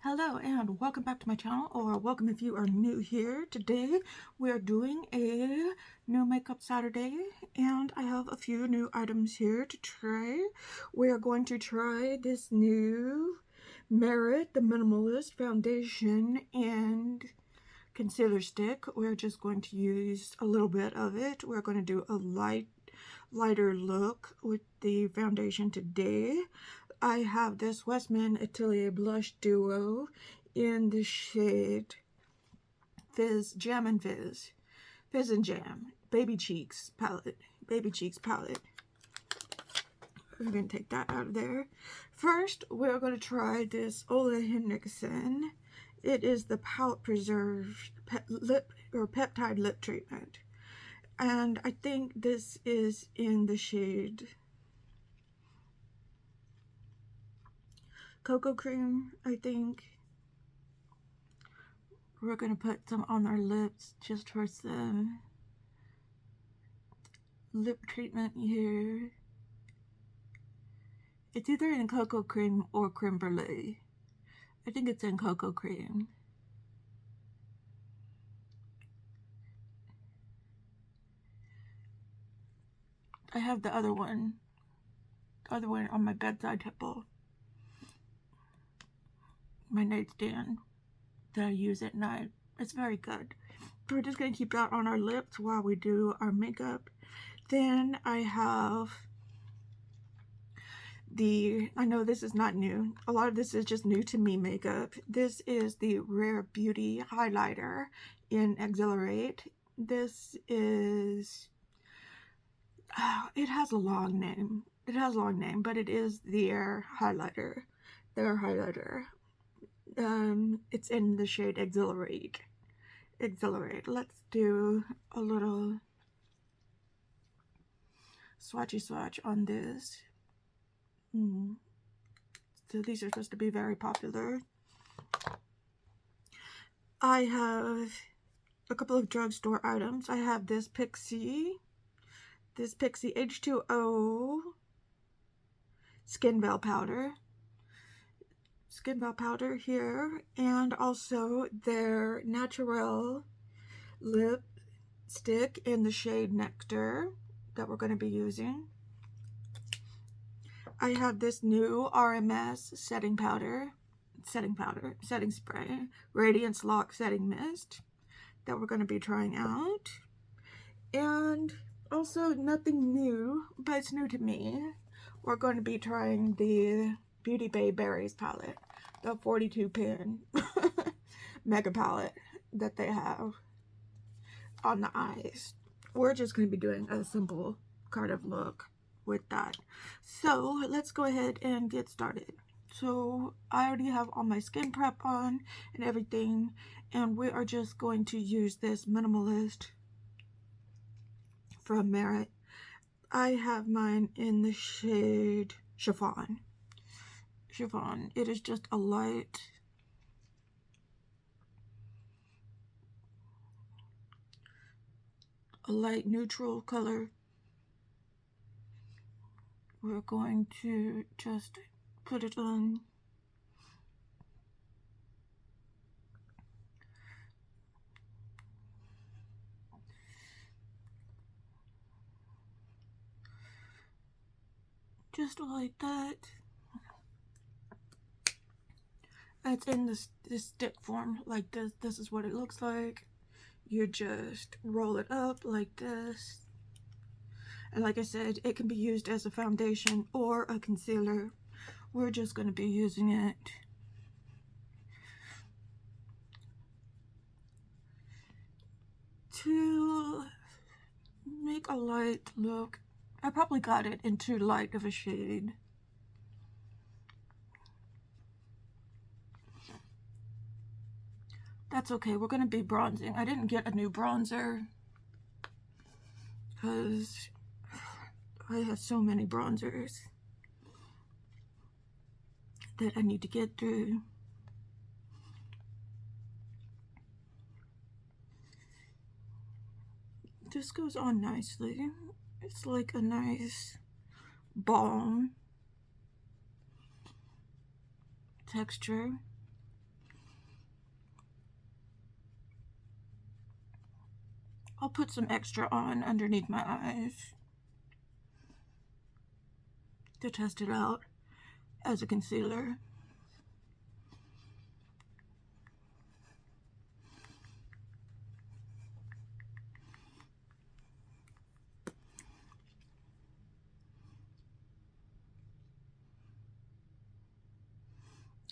Hello and welcome back to my channel, or welcome if you are new here. Today we are doing a new makeup Saturday and I have a few new items here to try. We are going to try this new Merit, the Minimalist foundation and concealer stick. We're just going to use a little bit of it. We're going to do a lighter look with the foundation today. I have this Westman Atelier blush duo in the shade Fizz Jam and Fizz and Jam Baby Cheeks palette. We're going to take that out of there. First, we're going to try this Henricksen. It is the Pout Preserve Peptide lip treatment, and I think this is in the shade Cocoa Cream. I think we're gonna put some on our lips just for some lip treatment here. It's either in Cocoa Cream or Creme Brulee. I think it's in Cocoa Cream. I have the other one on my bedside table, my nightstand, that I use at night. It's very good. So we're just going to keep that on our lips while we do our makeup. Then I have I know this is not new. A lot of this is just new to me makeup. This is the Rare Beauty highlighter in Exhilarate. This is, it has a long name. But it is their highlighter. It's in the shade Exhilarate. Let's do a little swatchy swatch on this. So these are supposed to be very popular. I have a couple of drugstore items. I have this Pixi H2O Skin Veil powder here, and also their Natural lipstick in the shade Nectar that we're going to be using. I have this new RMS setting spray, Radiance Lock Setting Mist, that we're going to be trying out. And also, nothing new, but it's new to me, we're going to be trying the Beauty Bay Berries palette, the 42 pin mega palette that they have on the eyes. We're just going to be doing a simple kind of look with that. So let's go ahead and get started. So I already have all my skin prep on and everything, and we are just going to use this Minimalist from Merit. I have mine in the shade Chiffon. It is just a light neutral color. We're going to just put it on. Just like that. It's in this stick form like this. This is what it looks like. You just roll it up like this. And like I said, it can be used as a foundation or a concealer. We're just going to be using it to make a light look. I probably got it in too light of a shade. That's okay, we're going to be bronzing. I didn't get a new bronzer because I have so many bronzers that I need to get through. This goes on nicely. It's like a nice balm texture. I'll put some extra on underneath my eyes to test it out as a concealer.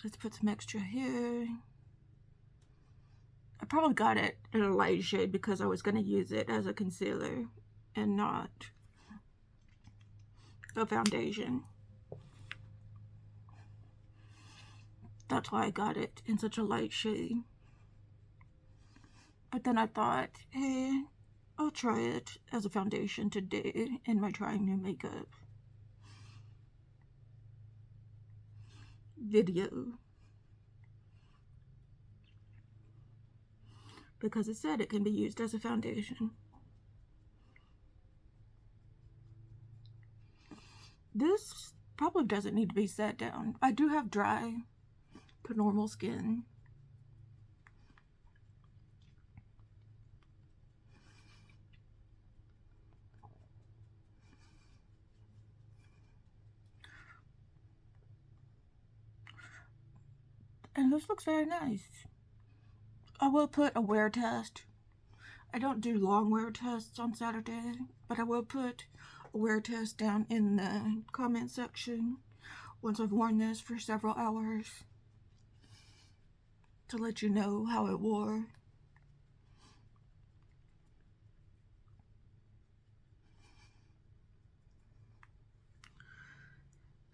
Let's put some extra here. I probably got it in a light shade because I was going to use it as a concealer and not a foundation. That's why I got it in such a light shade. But then I thought, hey, I'll try it as a foundation today in my trying new makeup video. Because it said it can be used as a foundation. This probably doesn't need to be set down. I do have dry to normal skin. And this looks very nice. I will put a wear test. I don't do long wear tests on Saturday, but I will put a wear test down in the comment section once I've worn this for several hours to let you know how it wore.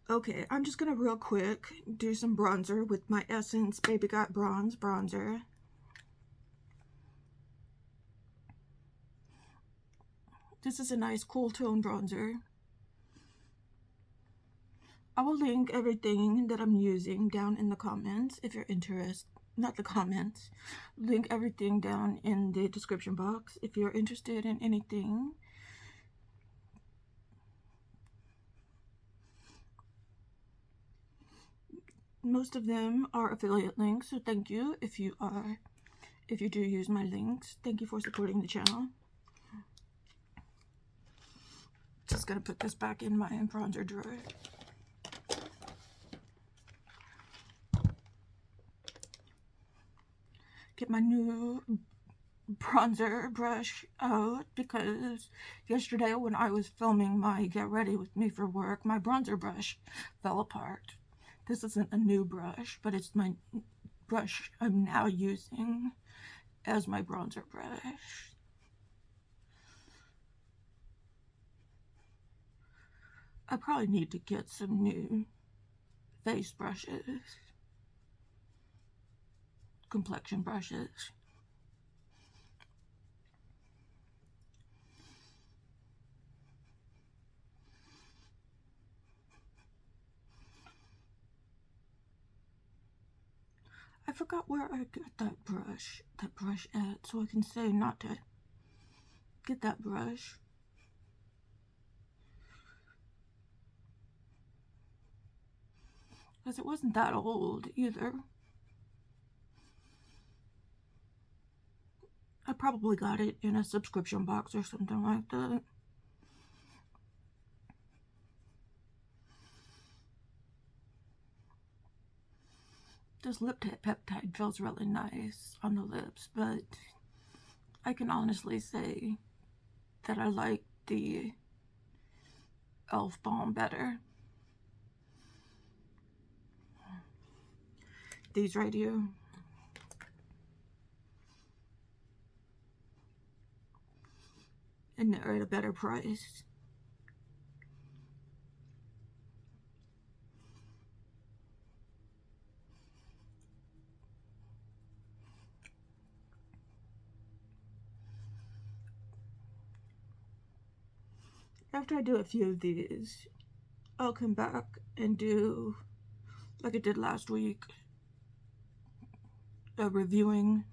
Okay, I'm just gonna real quick do some bronzer with my Essence Baby Got Bronze bronzer. This is a nice cool tone bronzer. I will link everything that I'm using down in the comments if you're interested. Not the comments. Link everything down in the description box if you're interested in anything. Most of them are affiliate links, so thank you if you do use my links. Thank you for supporting the channel. Just gonna put this back in my bronzer drawer. Get my new bronzer brush out because yesterday when I was filming my Get Ready With Me for Work, my bronzer brush fell apart. This isn't a new brush, but it's my brush I'm now using as my bronzer brush. I probably need to get some new face brushes, complexion brushes. I forgot where I got that brush at, so I can say not to get that brush. Because it wasn't that old either. I probably got it in a subscription box or something like that. This lip peptide feels really nice on the lips, but I can honestly say that I like the e.l.f. balm better. These right here. And they're at a better price. After I do a few of these, I'll come back and do, like I did last week, reviewing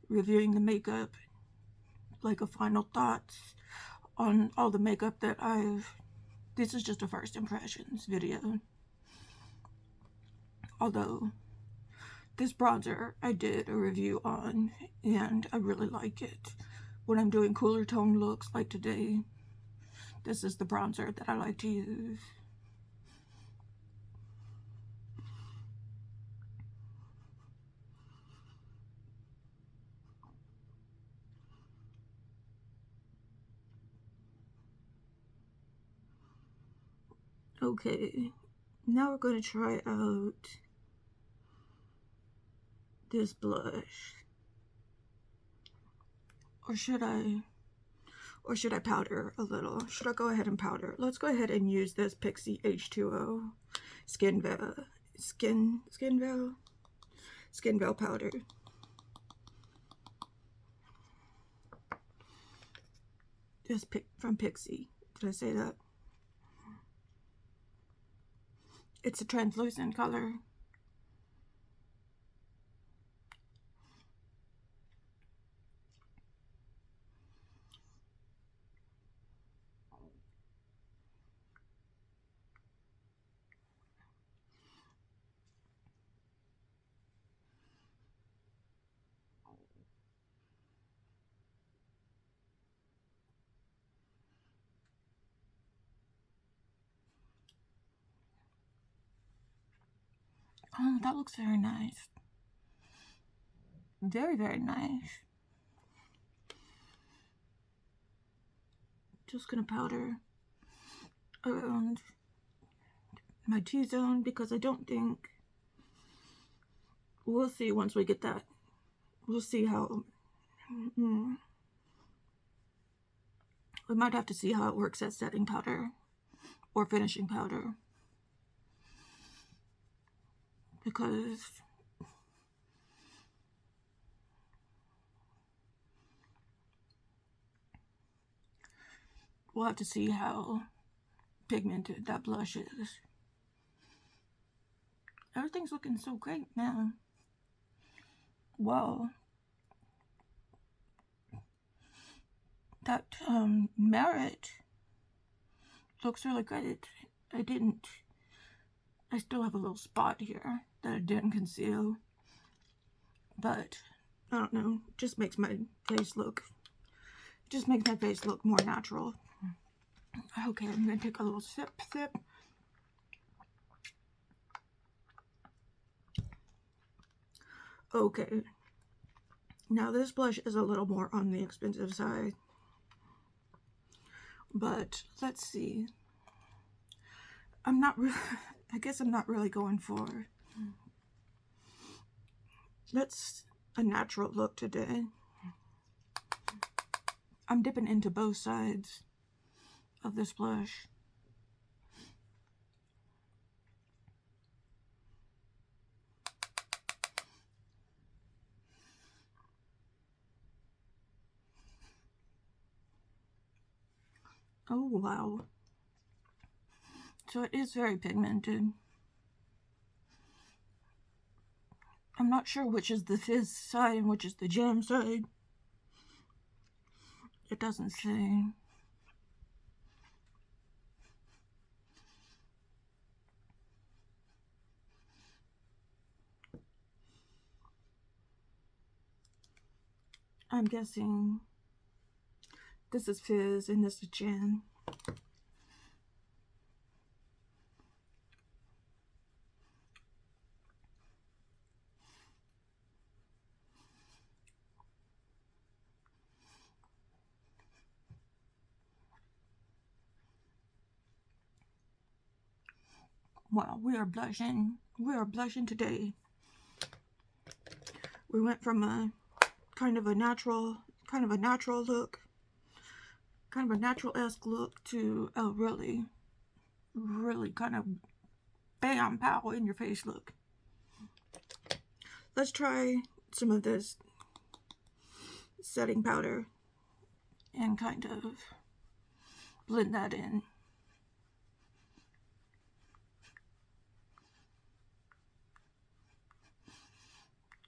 the makeup, like a final thoughts on all the makeup that this is just a first impressions video. Although, this bronzer I did a review on, and I really like it. when I'm doing cooler tone looks like today, this is the bronzer that I like to use. Okay, now we're going to try out this blush. Or should I powder a little? Should I go ahead and powder? Let's go ahead and use this Pixi H2O Skin Veil powder. Just from Pixi. Did I say that? It's a translucent color. Oh, that looks very nice. Very, very nice. Just gonna powder around my T-zone because I don't think, we'll see once we get that. We'll see how, we might have to see how it works as setting powder or finishing powder. Because we'll have to see how pigmented that blush is. Everything's looking so great now. Wow. That Merit looks really good. I still have a little spot here that I didn't conceal. But, I don't know, just makes my face look more natural. Okay, I'm gonna take a little sip. Okay, now this blush is a little more on the expensive side, but let's see. I guess I'm not really going for, that's a natural look today. I'm dipping into both sides of this blush. Oh wow. So it is very pigmented. I'm not sure which is the fizz side and which is the jam side. It doesn't say. I'm guessing this is fizz and this is jam. Wow, we are blushing. We are blushing today. We went from a kind of a natural look, kind of a natural-esque look to a really kind of bam, pow, in your face look. Let's try some of this setting powder and kind of blend that in.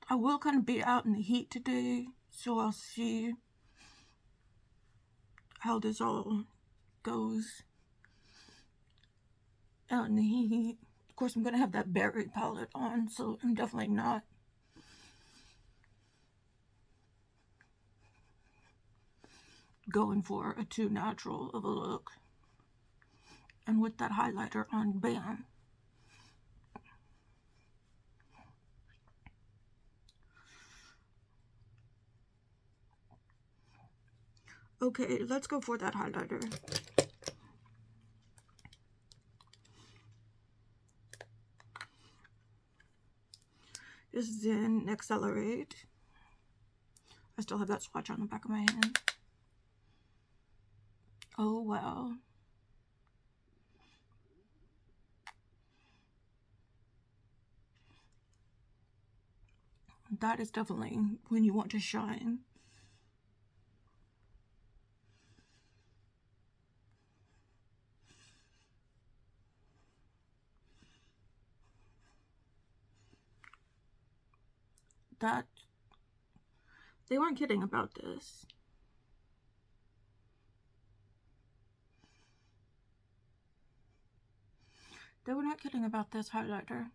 I will kind of be out in the heat today, so I'll see how this all goes out in the heat. Of course, I'm going to have that berry palette on, so I'm definitely not going for a too natural of a look. And with that highlighter on, bam. Okay, let's go for that highlighter. This is in Accelerate. I still have that swatch on the back of my hand. Oh, wow. That is definitely when you want to shine. That, they weren't kidding about this. They were not kidding about this highlighter.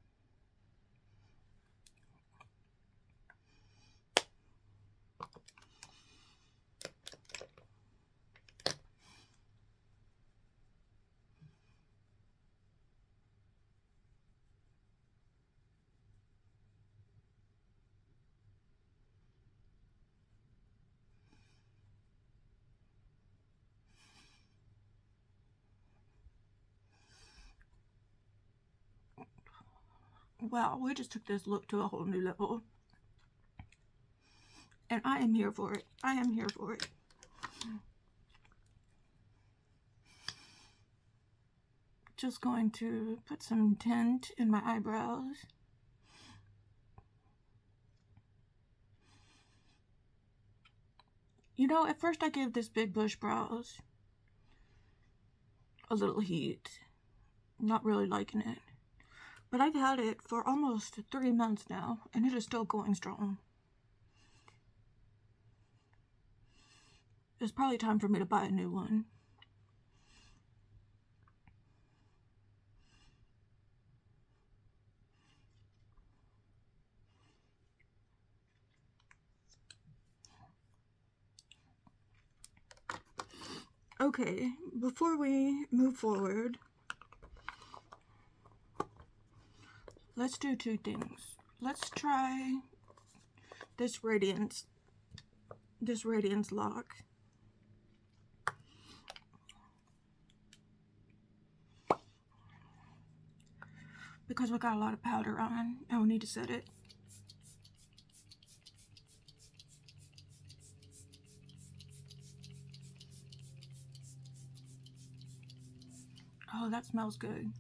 Wow, we just took this look to a whole new level. And I am here for it. I am here for it. Just going to put some tint in my eyebrows. You know, at first I gave this big bush brows a little heat. Not really liking it. But I've had it for almost 3 months now, and it is still going strong. It's probably time for me to buy a new one. Okay, before we move forward, let's do two things. Let's try this Radiance lock. Because we got a lot of powder on, and we need to set it. Oh, that smells good.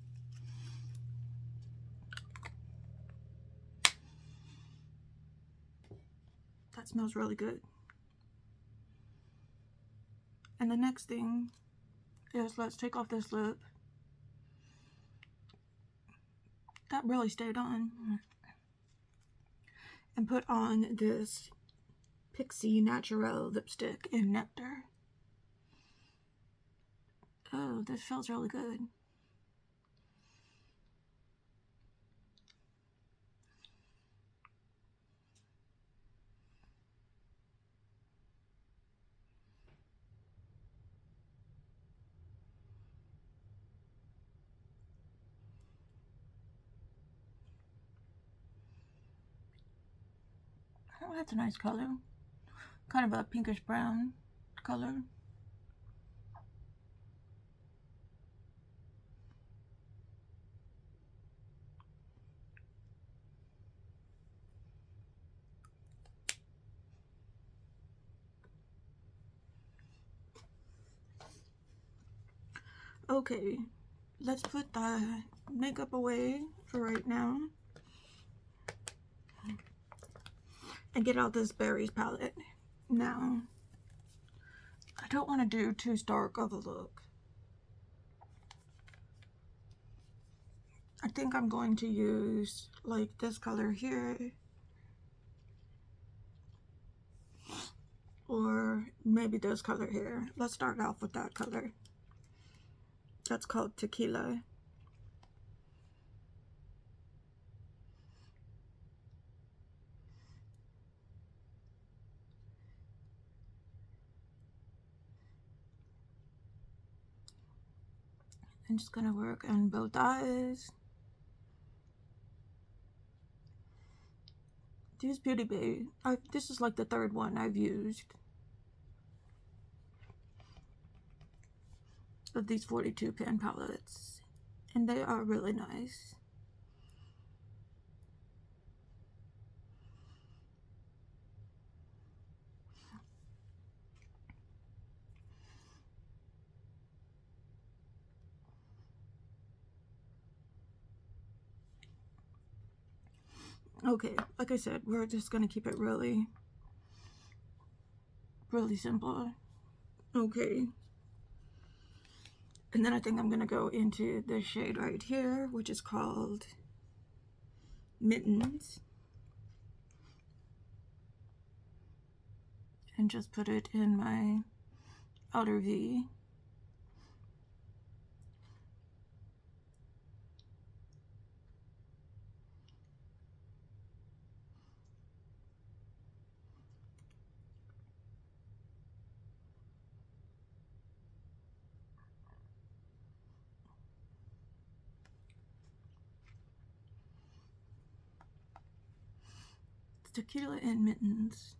That smells really good. And the next thing is, let's take off this lip. That really stayed on. And put on this Pixi Natural lipstick in Nectar. Oh, this feels really good. Oh, that's a nice color. Kind of a pinkish brown color. Okay, let's put the makeup away for right now and get out this Berries palette. Now, I don't want to do too stark of a look. I think I'm going to use like this color here, or maybe this color here. Let's start off with that color. That's called Tequila. I'm just gonna work on both eyes. Use Beauty Bay. This is like the third one I've used of these 42 pan palettes, and they are really nice. Okay, like I said, we're just gonna keep it really simple. Okay. And then I think I'm gonna go into the shade right here, which is called Mittens. And just put it in my outer V. Tequila and Mittens.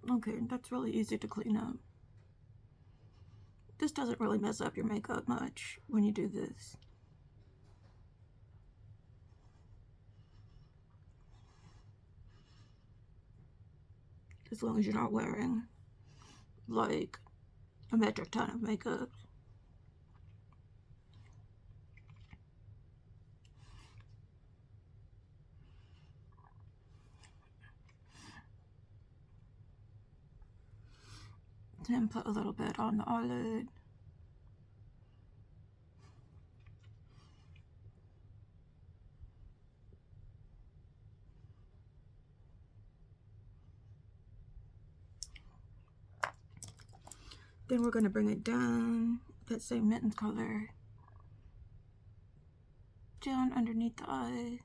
Okay, that's really easy to clean up. This doesn't really mess up your makeup much when you do this. As long as you're not wearing like a metric ton of makeup. And put a little bit on the eyelid. Then we're going to bring it down, that same Mittens color, down underneath the eye.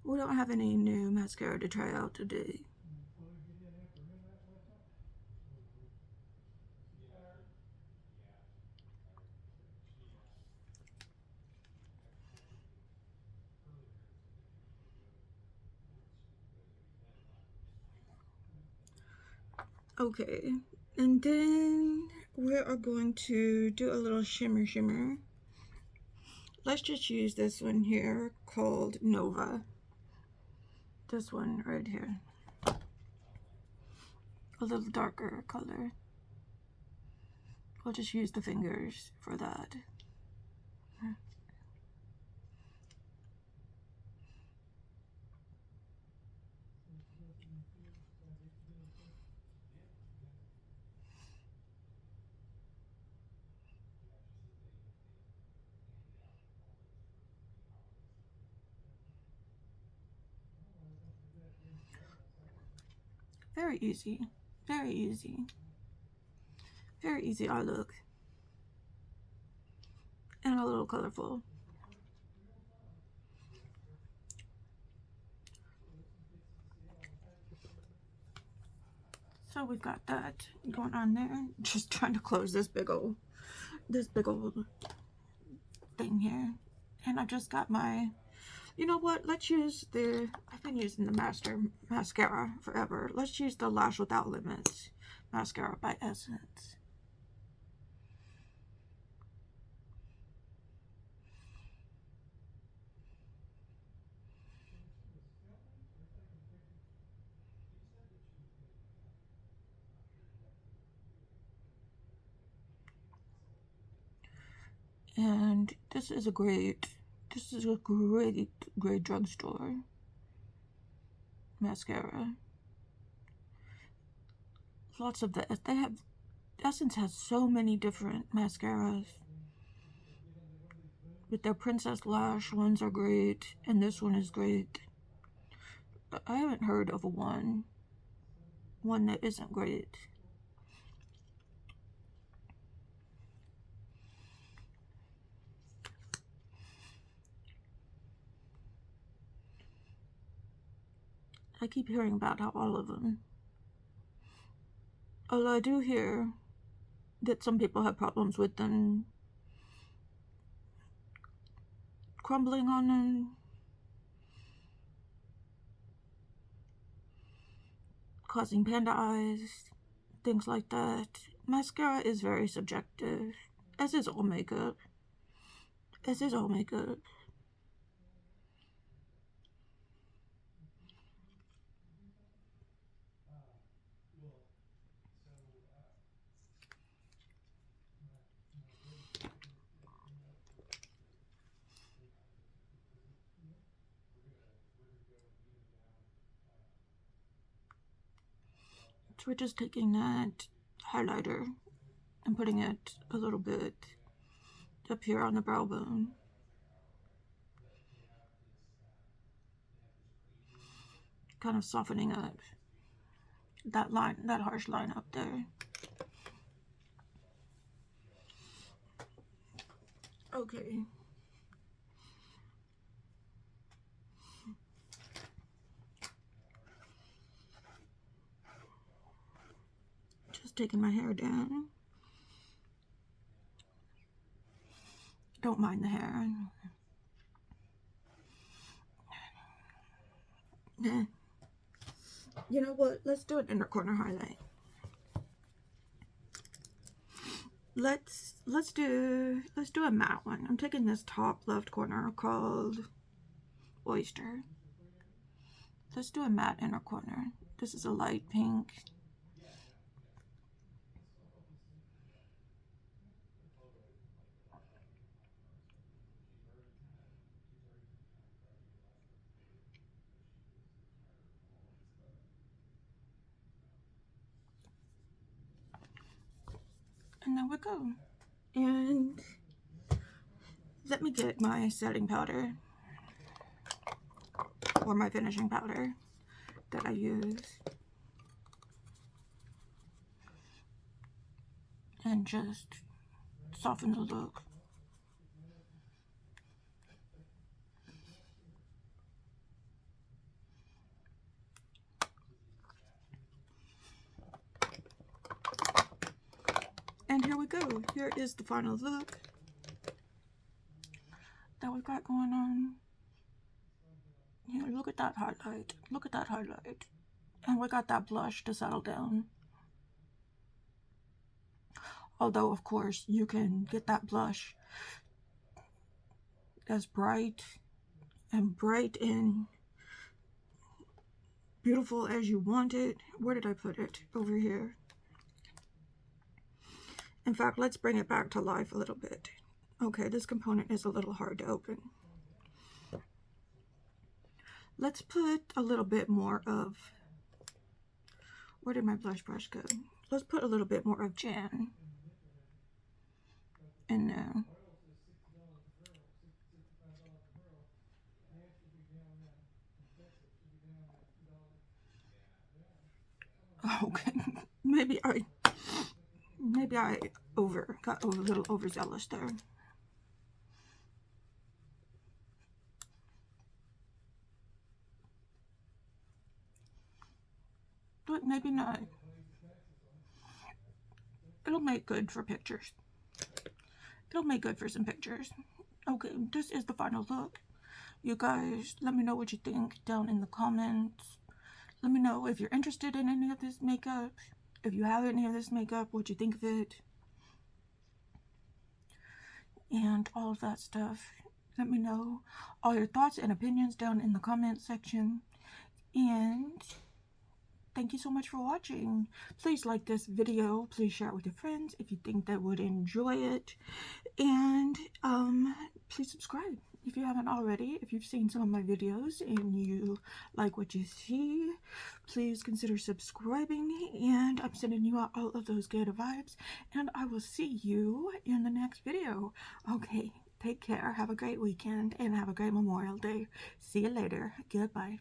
We don't have any new mascara to try out today. Okay, and then we are going to do a little shimmer. Let's just use this one here called Nova. This one right here. A little darker color. I'll just use the fingers for that. Very easy. Very easy. Very easy eye look. And a little colorful. So we've got that going on there. Just trying to close this big old thing here. And I just got my, you know what, let's use I've been using the mascara forever. Let's use the Lash Without Limits mascara by Essence. And this is a great drugstore mascara. Lots of Essence has so many different mascaras. But their Princess Lash ones are great, and this one is great. I haven't heard of one that isn't great. I keep hearing about how all of them. Although I do hear that some people have problems with them crumbling on them, causing panda eyes, things like that. Mascara is very subjective, as is all makeup. As is all makeup. So we're just taking that highlighter and putting it a little bit up here on the brow bone. Kind of softening up that line, that harsh line up there. Okay. Just taking my hair down. Don't mind the hair. You know what? Let's do an inner corner highlight. Let's do a matte one. I'm taking this top left corner called Oyster. Let's do a matte inner corner. This is a light pink. And there we go. And let me get my setting powder, or my finishing powder that I use, and just soften the look. And here we go. Here is the final look that we've got going on. Here, look at that highlight. Look at that highlight. And we got that blush to settle down. Although, of course, you can get that blush as bright and beautiful as you want it. Where did I put it? Over here. In fact, let's bring it back to life a little bit. Okay, this component is a little hard to open. Let's put a little bit more of, where did my blush brush go? Let's put a little bit more of Jan in there. Okay, maybe I got a little overzealous there. But maybe not. It'll make good for pictures. It'll make good for some pictures. Okay, this is the final look. You guys, let me know what you think down in the comments. Let me know if you're interested in any of this makeup. If you have any of this makeup, what you think of it. And all of that stuff. Let me know all your thoughts and opinions down in the comment section. And thank you so much for watching. Please like this video. Please share it with your friends if you think they would enjoy it. And please subscribe if you haven't already. If you've seen some of my videos and you like what you see, please consider subscribing. And I'm sending you out all of those good vibes. And I will see you in the next video. Okay, Take care. Have a great weekend and have a great Memorial Day. See you later. Goodbye.